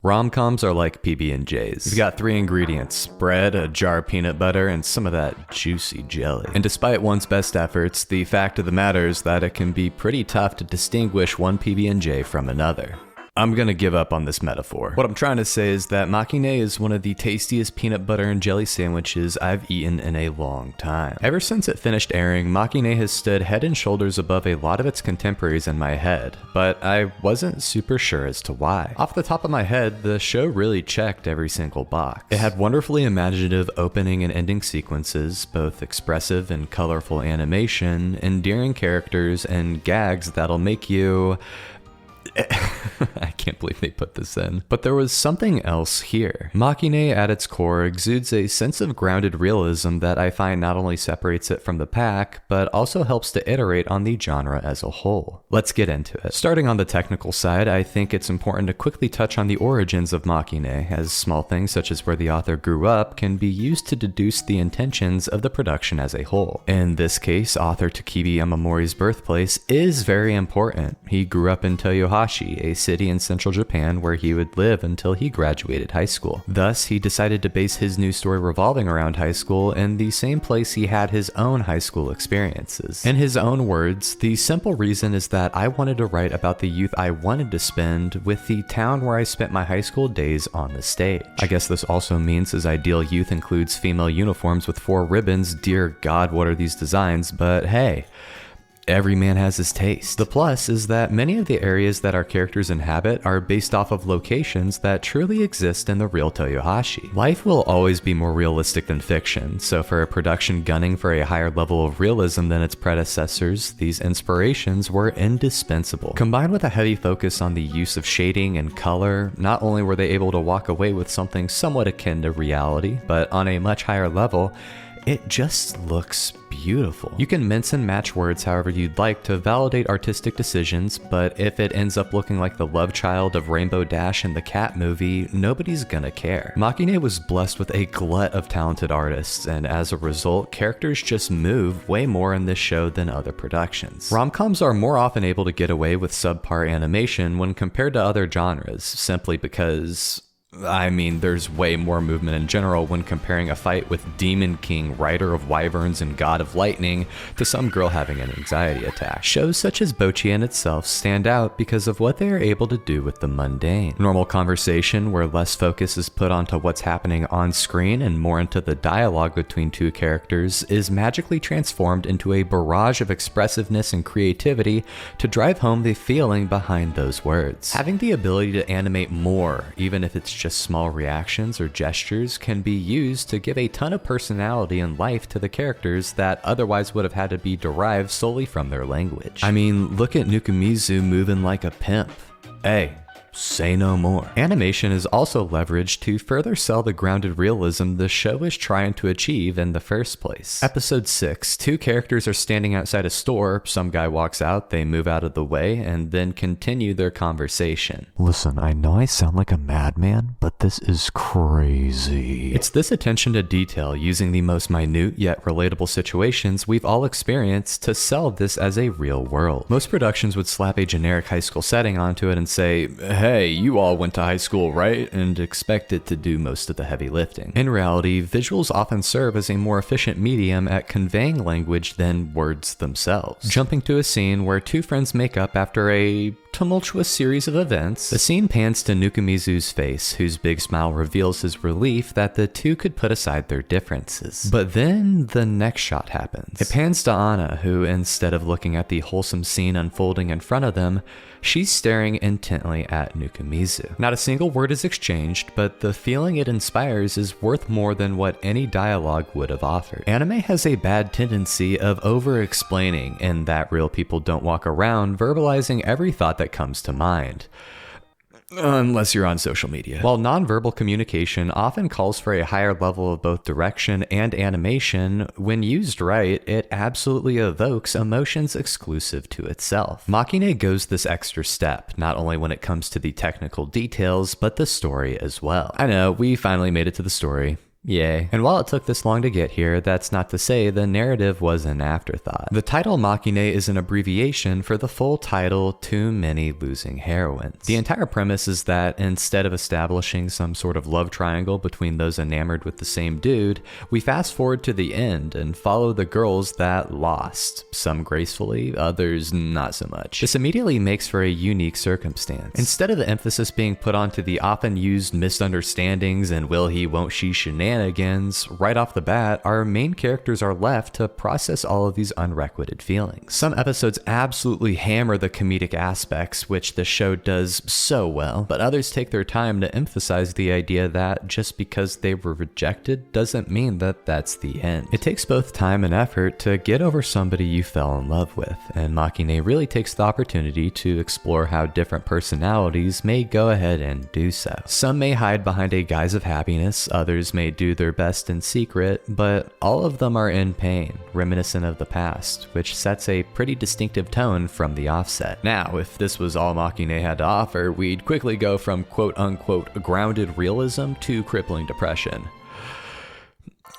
Rom-coms are like PB&Js. You've got 3 ingredients: bread, a jar of peanut butter, and some of that juicy jelly. And despite one's best efforts, the fact of the matter is that it can be pretty tough to distinguish one PB&J from another. I'm gonna give up on this metaphor. What I'm trying to say is that Makeine is one of the tastiest peanut butter and jelly sandwiches I've eaten in a long time. Ever since it finished airing, Makeine has stood head and shoulders above a lot of its contemporaries in my head, but I wasn't super sure as to why. Off the top of my head, the show really checked every single box. It had wonderfully imaginative opening and ending sequences, both expressive and colorful animation, endearing characters, and gags that'll make you... I can't believe they put this in. But there was something else here. Makeine at its core exudes a sense of grounded realism that I find not only separates it from the pack, but also helps to iterate on the genre as a whole. Let's get into it. Starting on the technical side, I think it's important to quickly touch on the origins of Makeine, as small things such as where the author grew up can be used to deduce the intentions of the production as a whole. In this case, author Takeshi Yamamori's birthplace is very important. He grew up in Toyohashi, a city in central Japan where he would live until he graduated high school. Thus, he decided to base his new story revolving around high school in the same place he had his own high school experiences. In his own words, the simple reason is that I wanted to write about the youth I wanted to spend with the town where I spent my high school days on the stage. I guess this also means his ideal youth includes female uniforms with 4 ribbons. Dear God, what are these designs? But hey, every man has his taste. The plus is that many of the areas that our characters inhabit are based off of locations that truly exist in the real Toyohashi. Life will always be more realistic than fiction, so for a production gunning for a higher level of realism than its predecessors, these inspirations were indispensable. Combined with a heavy focus on the use of shading and color, not only were they able to walk away with something somewhat akin to reality, but on a much higher level, it just looks beautiful. You can mince and match words however you'd like to validate artistic decisions, but if it ends up looking like the love child of Rainbow Dash and the Cat movie, nobody's gonna care. Makeine was blessed with a glut of talented artists, and as a result, characters just move way more in this show than other productions. Rom-coms are more often able to get away with subpar animation when compared to other genres, simply because... there's way more movement in general when comparing a fight with Demon King, Rider of Wyverns, and God of Lightning to some girl having an anxiety attack. Shows such as Bocchian itself stand out because of what they are able to do with the mundane. Normal conversation, where less focus is put onto what's happening on screen and more into the dialogue between 2 characters, is magically transformed into a barrage of expressiveness and creativity to drive home the feeling behind those words. Having the ability to animate more, even if it's just small reactions or gestures, can be used to give a ton of personality and life to the characters that otherwise would have had to be derived solely from their language. Look at Nukumizu moving like a pimp. Hey, say no more. Animation is also leveraged to further sell the grounded realism the show is trying to achieve in the first place. Episode 6, 2 characters are standing outside a store, some guy walks out, they move out of the way, and then continue their conversation. Listen, I know I sound like a madman, but this is crazy. It's this attention to detail, using the most minute yet relatable situations we've all experienced to sell this as a real world. Most productions would slap a generic high school setting onto it and say, hey, you all went to high school, right? And expect it to do most of the heavy lifting. In reality, visuals often serve as a more efficient medium at conveying language than words themselves. Jumping to a scene where 2 friends make up after a tumultuous series of events, the scene pans to Nukumizu's face, whose big smile reveals his relief that the 2 could put aside their differences. But then the next shot happens. It pans to Anna, who, instead of looking at the wholesome scene unfolding in front of them, she's staring intently at Nukumizu. Not a single word is exchanged, but the feeling it inspires is worth more than what any dialogue would have offered. Anime has a bad tendency of over-explaining, in that real people don't walk around verbalizing every thought that comes to mind. Unless you're on social media. While nonverbal communication often calls for a higher level of both direction and animation, when used right, it absolutely evokes emotions exclusive to itself. Makeine goes this extra step, not only when it comes to the technical details, but the story as well. I know, we finally made it to the story. Yay. And while it took this long to get here, that's not to say the narrative was an afterthought. The title Makeine is an abbreviation for the full title, Too Many Losing Heroines. The entire premise is that instead of establishing some sort of love triangle between those enamored with the same dude, we fast forward to the end and follow the girls that lost, some gracefully, others not so much. This immediately makes for a unique circumstance. Instead of the emphasis being put onto the often used misunderstandings and will he won't she shenanigans, right off the bat, our main characters are left to process all of these unrequited feelings. Some episodes absolutely hammer the comedic aspects, which the show does so well, but others take their time to emphasize the idea that just because they were rejected doesn't mean that that's the end. It takes both time and effort to get over somebody you fell in love with, and Makeine really takes the opportunity to explore how different personalities may go ahead and do so. Some may hide behind a guise of happiness, others may do their best in secret, but all of them are in pain, reminiscent of the past, which sets a pretty distinctive tone from the offset. Now, if this was all Makeine had to offer, we'd quickly go from quote-unquote grounded realism to crippling depression.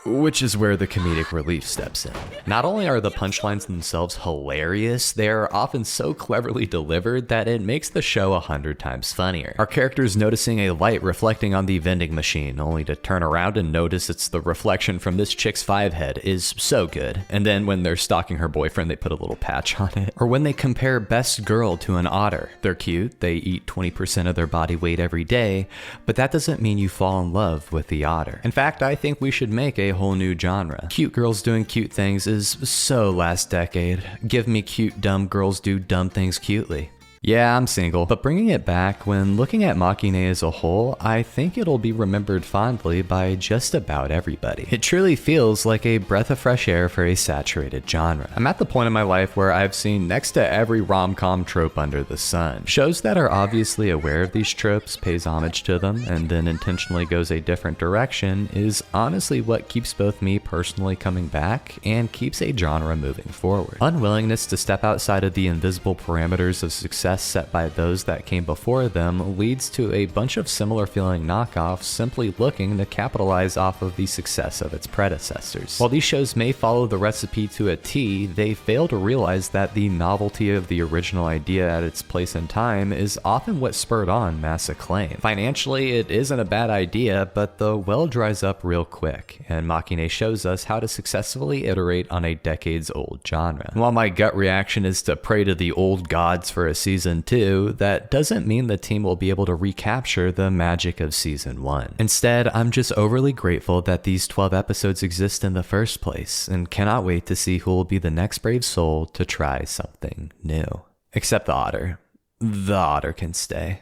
Which is where the comedic relief steps in. Not only are the punchlines themselves hilarious, they are often so cleverly delivered that it makes the show 100 times funnier. Our characters noticing a light reflecting on the vending machine, only to turn around and notice it's the reflection from this chick's 5 head, is so good. And then when they're stalking her boyfriend, they put a little patch on it. Or when they compare Best Girl to an otter. They're cute, they eat 20% of their body weight every day, but that doesn't mean you fall in love with the otter. In fact, I think we should make a whole new genre. Cute girls doing cute things is so last decade. Give me cute dumb girls do dumb things cutely. Yeah, I'm single, but bringing it back, when looking at Makeine as a whole, I think it'll be remembered fondly by just about everybody. It truly feels like a breath of fresh air for a saturated genre. I'm at the point in my life where I've seen next to every rom-com trope under the sun. Shows that are obviously aware of these tropes, pays homage to them, and then intentionally goes a different direction is honestly what keeps both me personally coming back and keeps a genre moving forward. Unwillingness to step outside of the invisible parameters of success set by those that came before them leads to a bunch of similar feeling knockoffs simply looking to capitalize off of the success of its predecessors. While these shows may follow the recipe to a T, they fail to realize that the novelty of the original idea at its place and time is often what spurred on mass acclaim. Financially, it isn't a bad idea, but the well dries up real quick, and Makeine shows us how to successfully iterate on a decades-old genre. While my gut reaction is to pray to the old gods for a season 2, that doesn't mean the team will be able to recapture the magic of season 1. Instead, I'm just overly grateful that these 12 episodes exist in the first place, and cannot wait to see who will be the next brave soul to try something new. Except the otter. The otter can stay.